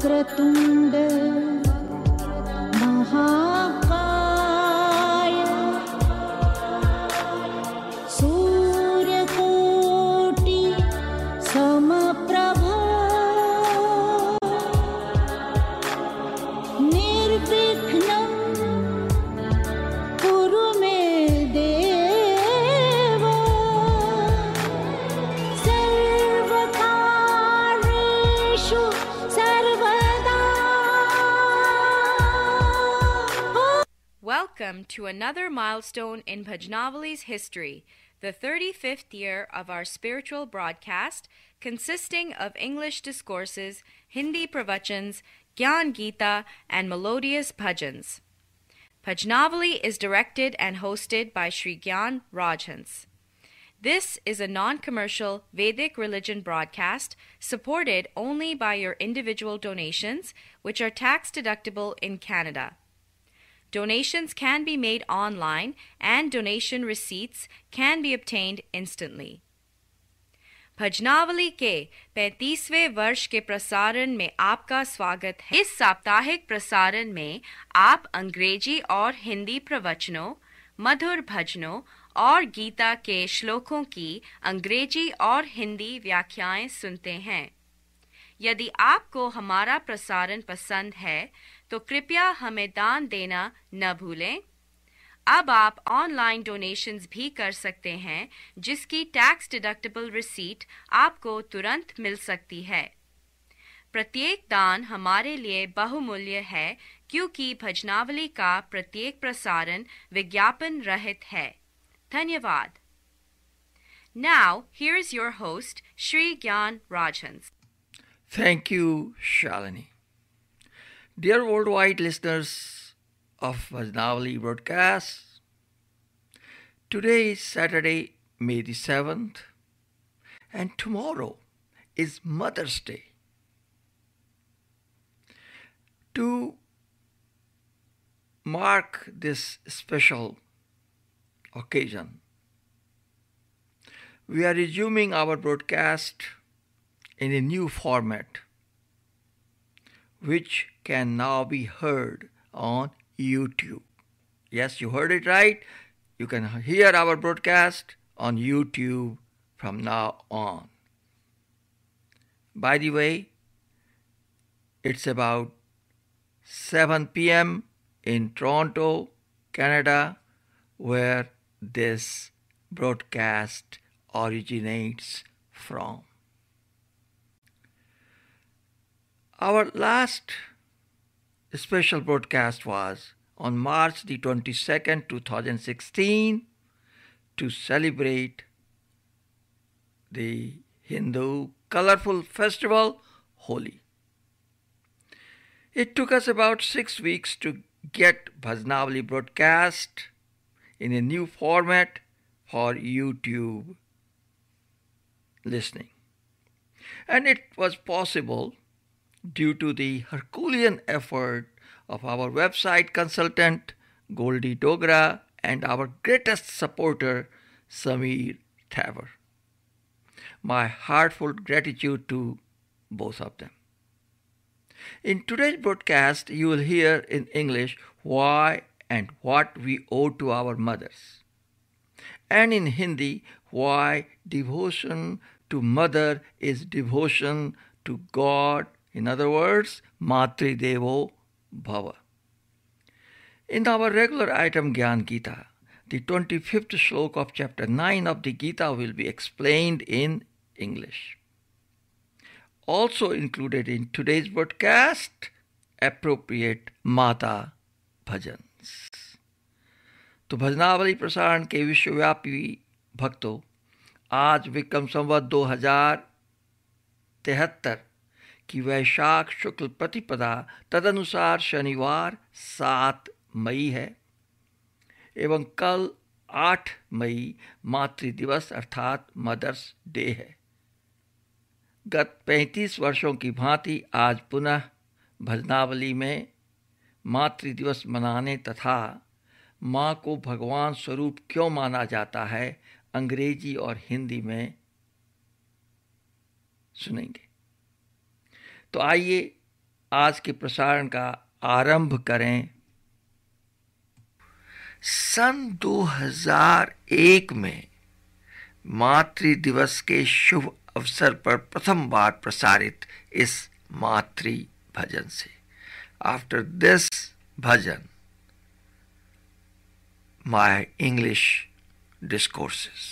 वक्रतुण्ड महाकाय सूर्यकोटि समप्रभा निर्विघ्नं कुरु मे देव सर्वकार्येषु सर्वदा. Welcome to another milestone in Bhajanawali's history, the 35th year of our spiritual broadcast, consisting of English discourses, Hindi pravachans, Gyan Gita, and melodious bhajans. Bhajanawali is directed and hosted by Sri Gyan Rajhans. This is a non-commercial Vedic religion broadcast supported only by your individual donations, which are tax-deductible in Canada. Donations can be made online and donation receipts can be obtained instantly. भजनावली के 35वें वर्ष के प्रसारण में आपका स्वागत है। इस साप्ताहिक प्रसारण में आप अंग्रेजी और हिंदी प्रवचनों, मधुर भजनों और गीता के श्लोकों की अंग्रेजी और हिंदी व्याख्याएं सुनते हैं। यदि आपको हमारा प्रसारण पसंद है तो कृपया हमें दान देना न भूलें। अब आप ऑनलाइन डोनेशंस भी कर सकते हैं, जिसकी टैक्स डिडक्टेबल रिसीट आपको तुरंत मिल सकती है। प्रत्येक दान हमारे लिए बहुमूल्य है, क्योंकि भजनावली का प्रत्येक प्रसारण विज्ञापन रहित है। धन्यवाद। Now, here's your host, Sri Gyan Rajhans. Thank you, Shalini. Dear worldwide listeners of Bhajanawali broadcast, today is Saturday, May the 7th, and tomorrow is Mother's Day. To mark this special occasion, we are resuming our broadcast in a new format, which can now be heard on YouTube. Yes, you heard it right. You can hear our broadcast on YouTube from now on. By the way, it's about 7 p.m. in Toronto, Canada, where this broadcast originates from. Our last special broadcast was on March the 22nd, 2016, to celebrate the Hindu colorful festival Holi. It took us about 6 weeks to get Bhajanawali broadcast in a new format for YouTube listening. And it was possible due to the Herculean effort of our website consultant Goldie Dogra and our greatest supporter Sameer Thaver. My heartfelt gratitude to both of them. In today's broadcast, you will hear in English why and what we owe to our mothers, and in Hindi why devotion to mother is devotion to God. In other words, Matri Devo Bhava. In our regular item Gyan Gita, the 25th shlok of chapter 9 of the Gita will be explained in English. Also included in today's broadcast, appropriate Mata Bhajans. तो भजनावली प्रसारण के विश्वव्यापी भक्तों, आज विक्रम संवत 2073 की वैशाख शुक्ल प्रतिपदा तदनुसार शनिवार 7 मई है एवं कल 8 मई मातृ दिवस अर्थात मदर्स डे है। गत 35 वर्षों की भांति आज पुनः भजनावली में मातृ दिवस मनाने तथा माँ को भगवान स्वरूप क्यों माना जाता है अंग्रेजी और हिंदी में सुनेंगे। तो आइए आज के प्रसारण का आरंभ करें। सन 2001 में मातृ दिवस के शुभ अवसर पर प्रथम बार प्रसारित इस मातृ भजन से। After this bhajan, my English discourses.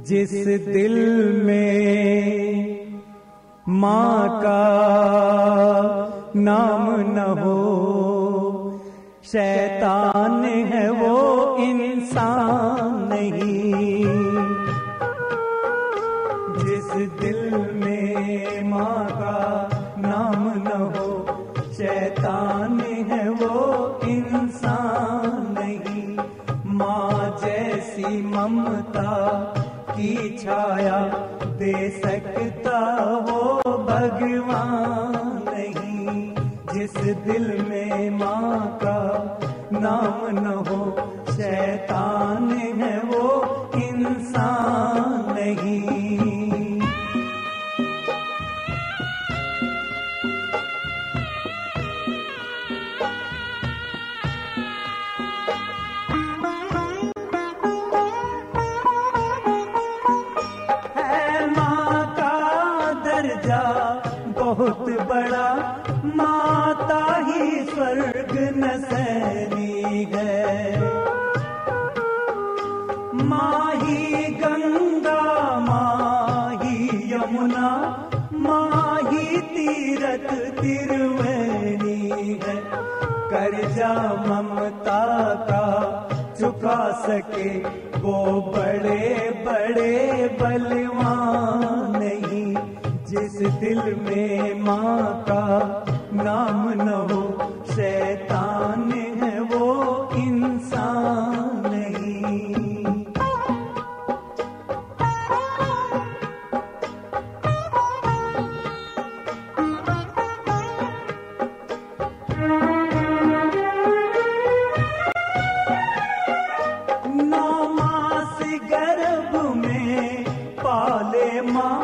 जिस दिल में माँ का नाम न हो, शैतान है वो इंसान नहीं। जिस दिल में माँ का नाम न हो, शैतान है वो इंसान नहीं। माँ जैसी ममता की छाया दे सकता वो भगवान नहीं। जिस दिल में माँ का नाम न हो, शैतान है वो इंसान नहीं। बहुत बड़ा, माता ही स्वर्ग नसैनी है। माँ ही गंगा, माँ ही यमुना, माँ ही तीरथ तिरुवेणी है। कर्जा ममता का चुका सके वो बड़े बड़े बलवान नहीं। जिस दिल में माँ का नाम न हो, शैतान है वो इंसान नहीं। नौ मास गर्भ में पाले माँ,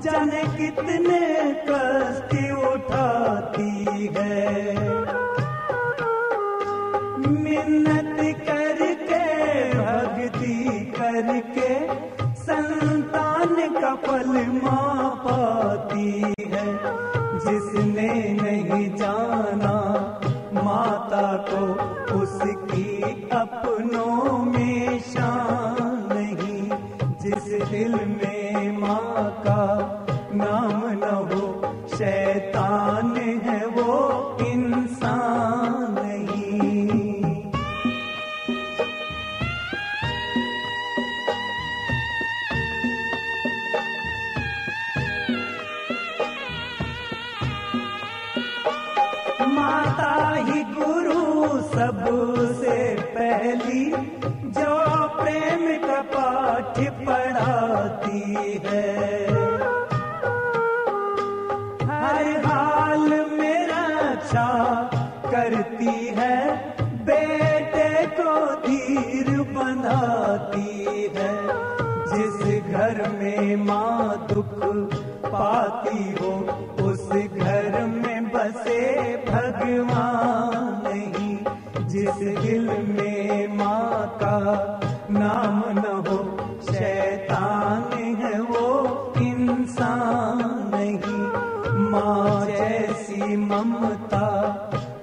जाने कितने कष्ट उठाती है। मिन्नत करके भक्ति करके संतान का फल माँ पाती है। जिसने नहीं जाना माता को, उसकी अपनों में शान नहीं। जिस दिल में माँ का नाम न हो, शैतान है वो इंसान नहीं। माता ही गुरु सबसे पहली, जो प्रेम का पाठ पढ़ाती है। हर हाल में रक्षा करती है, बेटे को धीर बंधाती है। जिस घर में माँ दुख पाती हो, उस घर में बसे भगवान नहीं। जिस दिल में माँ का नाम न हो, शैतान है वो इंसान नहीं। माँ जैसी ममता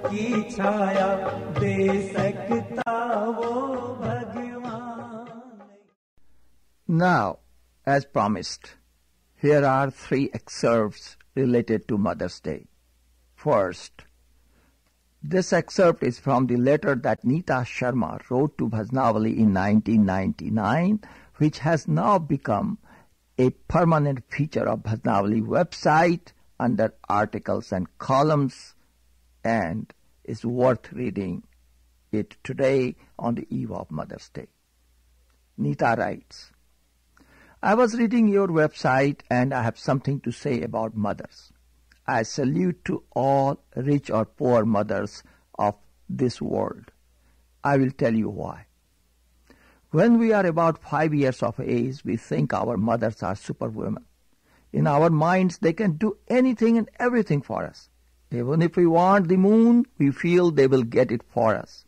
की छाया दे सकता वो भगवान नहीं। Now, as promised, here are 3 excerpts related to Mother's Day. First, this excerpt is from the letter that Neeta Sharma wrote to Bhajanawali in 1999, which has now become a permanent feature of Bhajanawali website under articles and columns, and is worth reading it today on the eve of Mother's Day. Neeta writes, I was reading your website and I have something to say about mothers. I salute to all rich or poor mothers of this world. I will tell you why. When we are about 5 years of age, we think our mothers are superwomen. In our minds, they can do anything and everything for us. Even if we want the moon, we feel they will get it for us.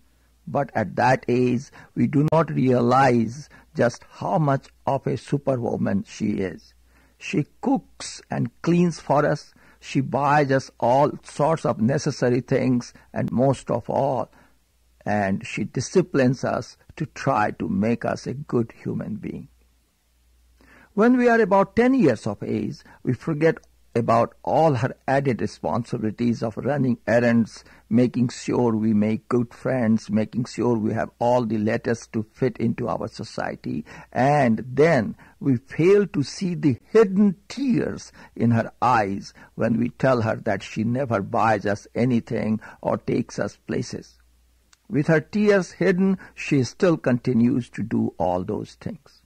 But at that age, we do not realize just how much of a superwoman she is. She cooks and cleans for us. She buys us all sorts of necessary things, and most of all, and she disciplines us to try to make us a good human being. When we are about 10 years of age, we forget about all her added responsibilities of running errands, making sure we make good friends, making sure we have all the letters to fit into our society, and then we fail to see the hidden tears in her eyes when we tell her that she never buys us anything or takes us places. With her tears hidden, she still continues to do all those things.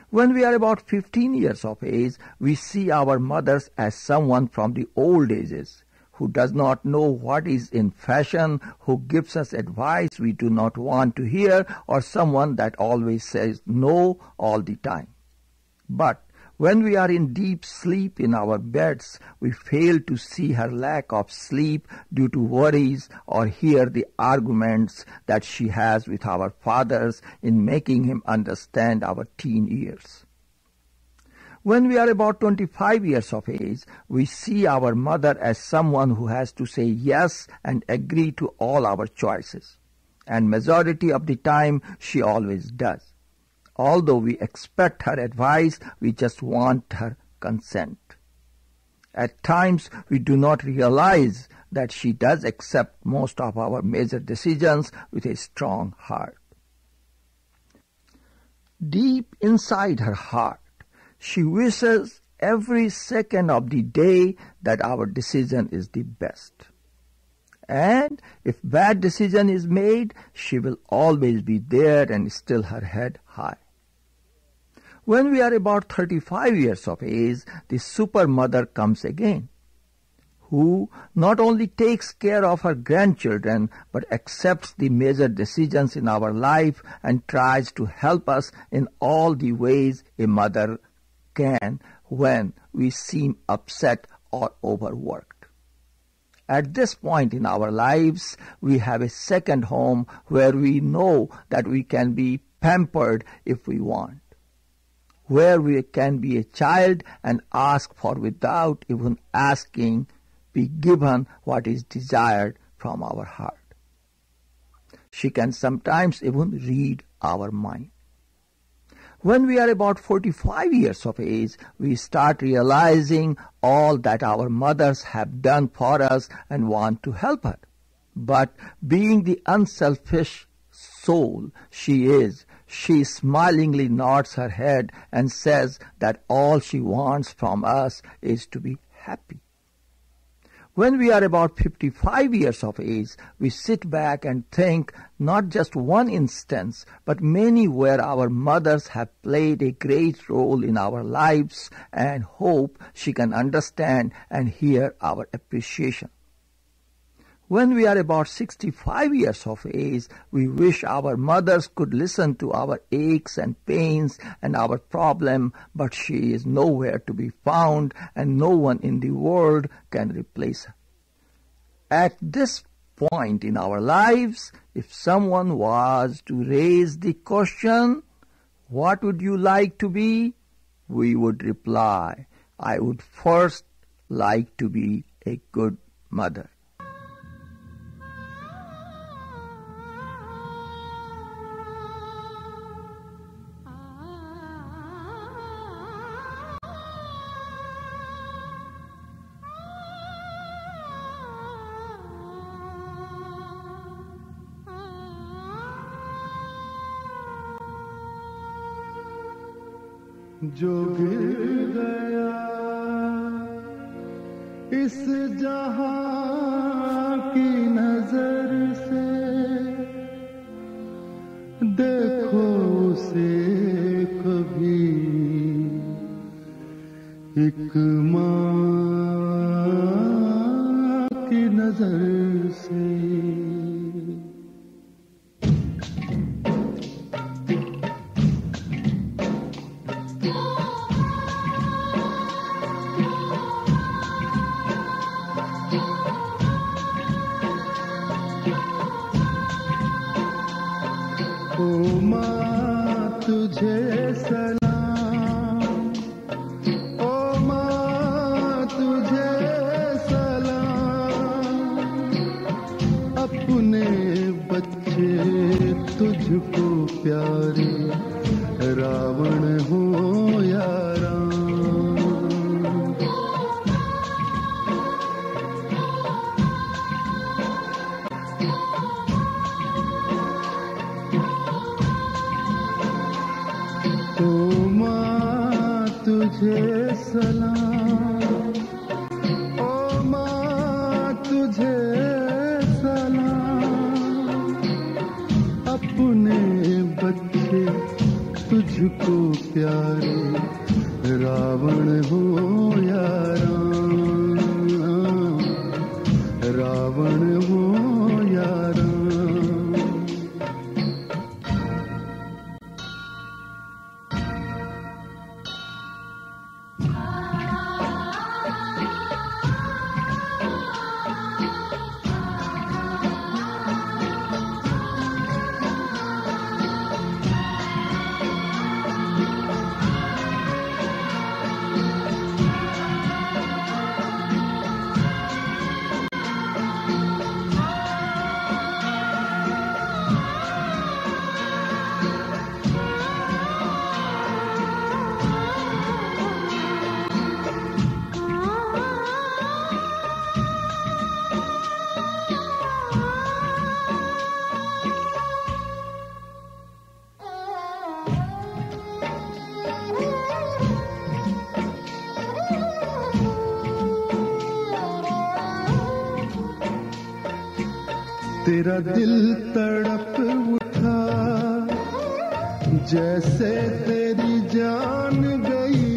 When we are about 15 years of age, we see our mothers as someone from the old ages, who does not know what is in fashion, who gives us advice we do not want to hear, or someone that always says no all the time. But when we are in deep sleep in our beds, we fail to see her lack of sleep due to worries or hear the arguments that she has with our fathers in making him understand our teen years. When we are about 25 years of age, we see our mother as someone who has to say yes and agree to all our choices. And majority of the time, she always does. Although we expect her advice, we just want her consent. At times, we do not realize that she does accept most of our major decisions with a strong heart. Deep inside her heart, she wishes every second of the day that our decision is the best. And if bad decision is made, she will always be there and still her head high. When we are about 35 years of age, the super mother comes again, who not only takes care of her grandchildren, but accepts the major decisions in our life and tries to help us in all the ways a mother can when we seem upset or overworked. At this point in our lives, we have a second home where we know that we can be pampered if we want, where we can be a child and ask for without even asking, be given what is desired from our heart. She can sometimes even read our mind. When we are about 45 years of age, we start realizing all that our mothers have done for us and want to help her. But being the unselfish soul she is, she smilingly nods her head and says that all she wants from us is to be happy. When we are about 55 years of age, we sit back and think not just one instance, but many where our mothers have played a great role in our lives and hope she can understand and hear our appreciation. When we are about 65 years of age, we wish our mothers could listen to our aches and pains and our problem, but she is nowhere to be found and no one in the world can replace her. At this point in our lives, if someone was to raise the question, what would you like to be? We would reply, I would first like to be a good mother. जो गिर गया इस जहां की नजर से, देखो उसे कभी एक माँ की नजर से ओ माँ तुझे सलाम, ओ माँ तुझे सलाम, अपने बच्चे तुझको प्यारे रावण हो या राम। ओ माँ तुझे सलाम, ओ माँ तुझे सलाम, अपने बच्चे तुझको प्यारे रावण हो या राम, रावण हो या राम। तेरा दिल तड़प उठा जैसे तेरी जान गई,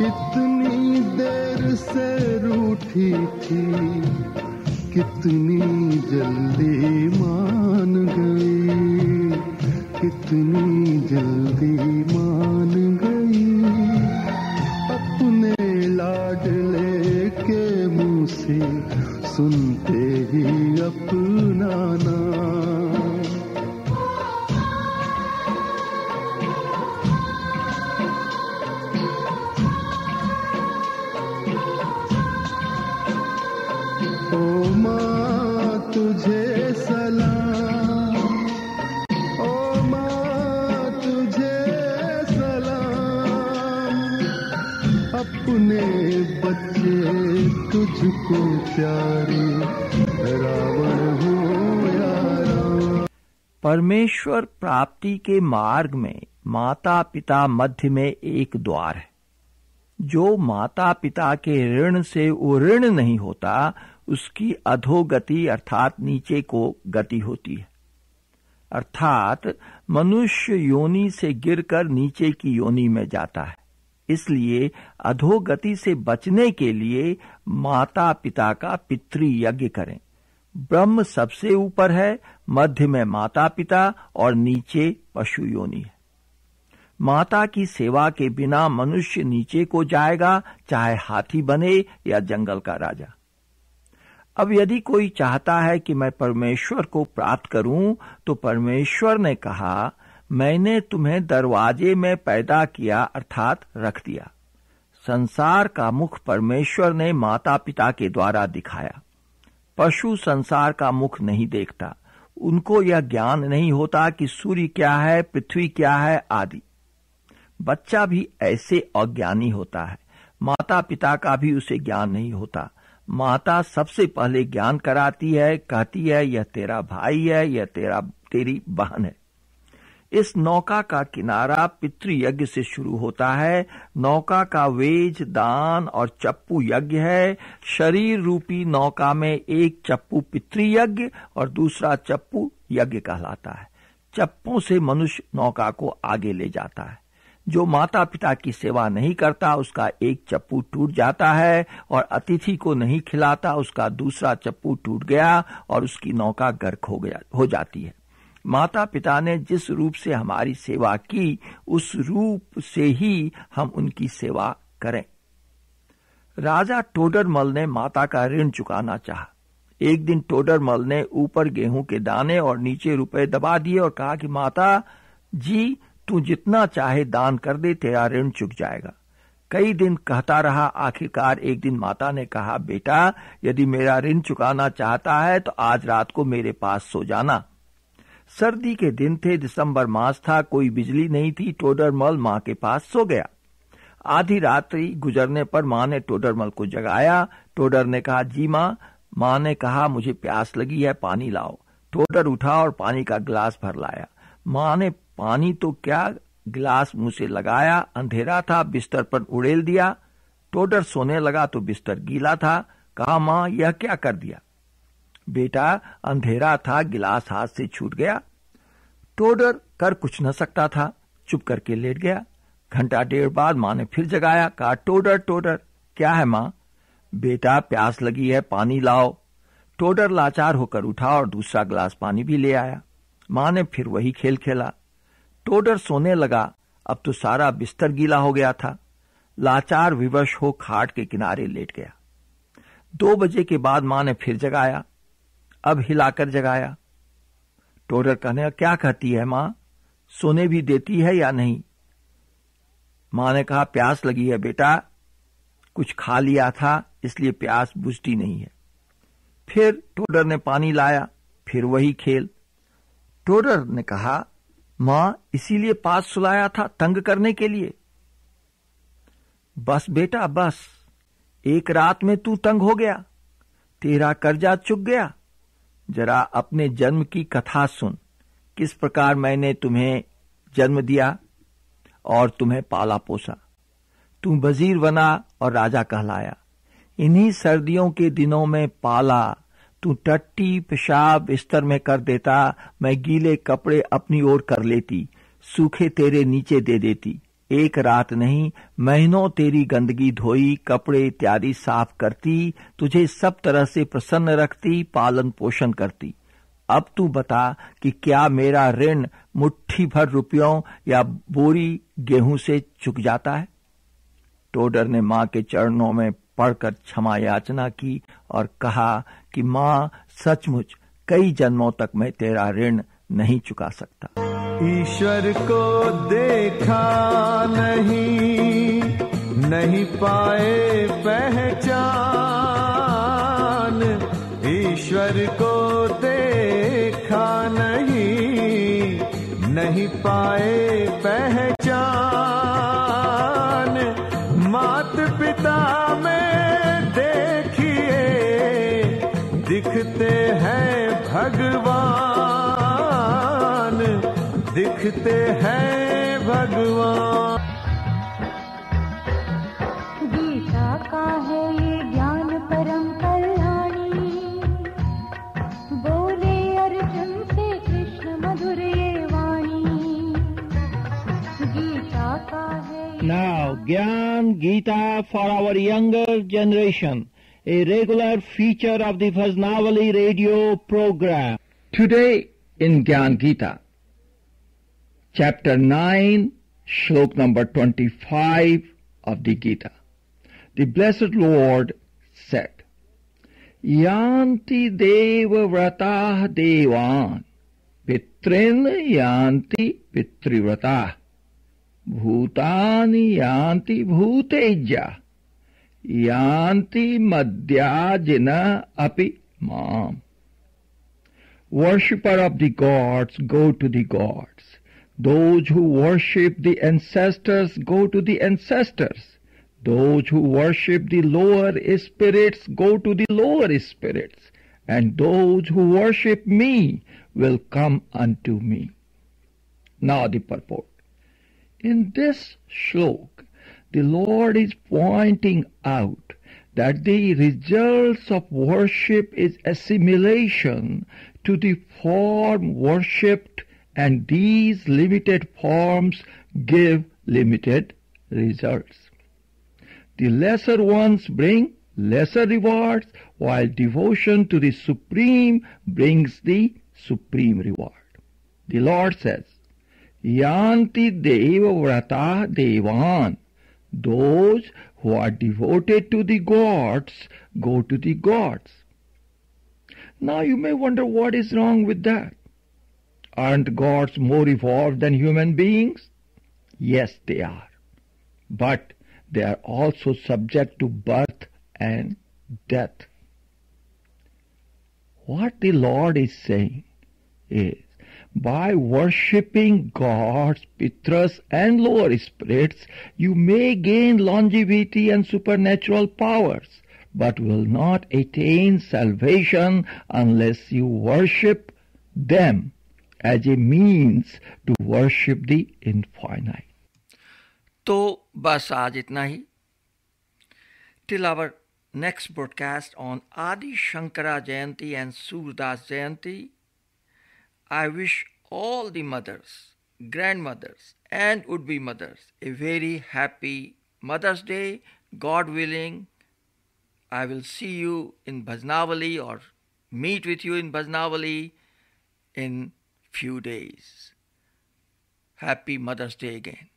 इतनी देर से रूठी थी कितनी जल्दी मान गई, कितनी जल्दी मान गई। अपने लाडले के मुंह से सुनते ही अपना नाम, ओ माँ तुझे सलाम, ओ माँ तुझे सलाम, अपने बच्चे तुझको प्यारे रावण हो या राम। परमेश्वर प्राप्ति के मार्ग में माता पिता मध्य में एक द्वार है। जो माता पिता के ऋण से उऋण नहीं होता उसकी अधोगति अर्थात नीचे को गति होती है, अर्थात मनुष्य योनि से गिरकर नीचे की योनि में जाता है। इसलिए अधोगति से बचने के लिए माता पिता का पितृयज्ञ करें। ब्रह्म सबसे ऊपर है, मध्य में माता पिता और नीचे पशु योनि है। माता की सेवा के बिना मनुष्य नीचे को जाएगा, चाहे हाथी बने या जंगल का राजा। अब यदि कोई चाहता है कि मैं परमेश्वर को प्राप्त करूं, तो परमेश्वर ने कहा, मैंने तुम्हें दरवाजे में पैदा किया अर्थात रख दिया। संसार का मुख परमेश्वर ने माता पिता के द्वारा दिखाया। पशु संसार का मुख नहीं देखता, उनको यह ज्ञान नहीं होता कि सूर्य क्या है, पृथ्वी क्या है आदि। बच्चा भी ऐसे अज्ञानी होता है, माता पिता का भी उसे ज्ञान नहीं होता। माता सबसे पहले ज्ञान कराती है, कहती है यह तेरा भाई है, यह तेरी बहन है। इस नौका का किनारा पितृयज्ञ से शुरू होता है। नौका का वेज, दान और चप्पू यज्ञ है। शरीर रूपी नौका में एक चप्पू पितृयज्ञ और दूसरा चप्पू यज्ञ कहलाता है। चप्पों से मनुष्य नौका को आगे ले जाता है। जो माता पिता की सेवा नहीं करता उसका एक चप्पू टूट जाता है, और अतिथि को नहीं खिलाता उसका दूसरा चप्पू टूट गया और उसकी नौका गर्क हो जाती है। माता पिता ने जिस रूप से हमारी सेवा की उस रूप से ही हम उनकी सेवा करें। राजा टोडरमल ने माता का ऋण चुकाना चाहा। एक दिन टोडरमल ने ऊपर गेहूं के दाने और नीचे रुपए दबा दिए और कहा कि माता जी, तू जितना चाहे दान कर दे, तेरा ऋण चुक जाएगा। कई दिन कहता रहा। आखिरकार एक दिन माता ने कहा, बेटा, यदि मेरा ऋण चुकाना चाहता है तो आज रात को मेरे पास सो जाना। सर्दी के दिन थे, दिसंबर मास था, कोई बिजली नहीं थी। टोडरमल माँ के पास सो गया। आधी रात्रि गुजरने पर माँ ने टोडरमल को जगाया। टोडर ने कहा, जी माँ। माँ ने कहा, मुझे प्यास लगी है, पानी लाओ। टोडर उठा और पानी का गिलास भर लाया। माँ ने पानी तो क्या, गिलास मुंह से लगाया। अंधेरा था, बिस्तर पर उड़ेल दिया। टोडर सोने लगा तो बिस्तर गीला था। कहा, माँ, यह क्या कर दिया? बेटा, अंधेरा था, गिलास हाथ से छूट गया। टोडर कर कुछ न सकता था, चुप करके लेट गया। घंटा डेढ़ बाद माँ ने फिर जगाया। कहा, टोडर टोडर। क्या है माँ? बेटा, प्यास लगी है, पानी लाओ। टोडर लाचार होकर उठा और दूसरा गिलास पानी भी ले आया। माँ ने फिर वही खेल खेला। टोडर सोने लगा। अब तो सारा बिस्तर गीला हो गया था। लाचार विवश हो खाट के किनारे लेट गया। 2 बजे के बाद माँ ने फिर जगाया। अब हिलाकर जगाया। टोडर कहने, क्या कहती है माँ? सोने भी देती है या नहीं? माँ ने कहा, प्यास लगी है बेटा, कुछ खा लिया था इसलिए प्यास बुझती नहीं है। फिर टोडर ने पानी लाया। फिर वही खेल। टोडर ने कहा, माँ, इसीलिए पास सुलाया था, तंग करने के लिए? बस बेटा बस, एक रात में तू तंग हो गया, तेरा कर्जा चुक गया। जरा अपने जन्म की कथा सुन, किस प्रकार मैंने तुम्हें जन्म दिया और तुम्हें पाला पोसा। तू वजीर बना और राजा कहलाया। इन्हीं सर्दियों के दिनों में पाला। तू टट्टी पेशाब बिस्तर में कर देता, मैं गीले कपड़े अपनी ओर कर लेती, सूखे तेरे नीचे दे देती। एक रात नहीं, महीनों तेरी गंदगी धोई, कपड़े इत्यादि साफ करती, तुझे सब तरह से प्रसन्न रखती, पालन पोषण करती। अब तू बता कि क्या मेरा ऋण मुट्ठी भर रुपयों या बोरी गेहूं से चुक जाता है? टोडर ने माँ के चरणों में पढ़कर क्षमा याचना की और कहा कि माँ, सचमुच कई जन्मों तक मैं तेरा ऋण नहीं चुका सकता। ईश्वर को देखा नहीं पाए पहचान। ईश्वर को देखा नहीं पाए पहचान। मात पिता में देखिए दिखते हैं भगवान, दिखते हैं भगवान। गीता का है ये ज्ञान परम कल्याणी, बोले अर्जुन से कृष्ण मधुर ये वाणी। गीता का है। Now, Gyan Gita for our younger generation, a regular feature of the Bhajanawali radio program. Today in Gyan Gita, chapter 9, shlok number 25 of the Gita, the Blessed Lord said, Yanti deva vratah devan, pitrin yanti pitrivratah. Bhutani yanti bhuteja, yanti madhyajina api mam. Worshipper of the gods go to the gods. Those who worship the ancestors go to the ancestors. Those who worship the lower spirits go to the lower spirits. And those who worship me will come unto me. Now the purport. In this shlok, the Lord is pointing out that the results of worship is assimilation to the form worshipped, and these limited forms give limited results. The lesser ones bring lesser rewards, while devotion to the Supreme brings the supreme reward. The Lord says, Yanti deva vrata devan. Those who are devoted to the gods go to the gods. Now you may wonder what is wrong with that. Aren't gods more evolved than human beings? Yes, they are. But they are also subject to birth and death. What the Lord is saying is, by worshipping gods, pitras and lower spirits, you may gain longevity and supernatural powers, but will not attain salvation unless you worship them as a means to worship the infinite. तो बस आज इतना ही. Till our next broadcast on Adi Shankara Jayanti and Surdas Jayanti, I wish all the mothers, grandmothers and would-be mothers a very happy Mother's Day. God willing, I will see you in Bhajanawali or meet with you in Bhajanawali in few days. Happy Mother's Day again.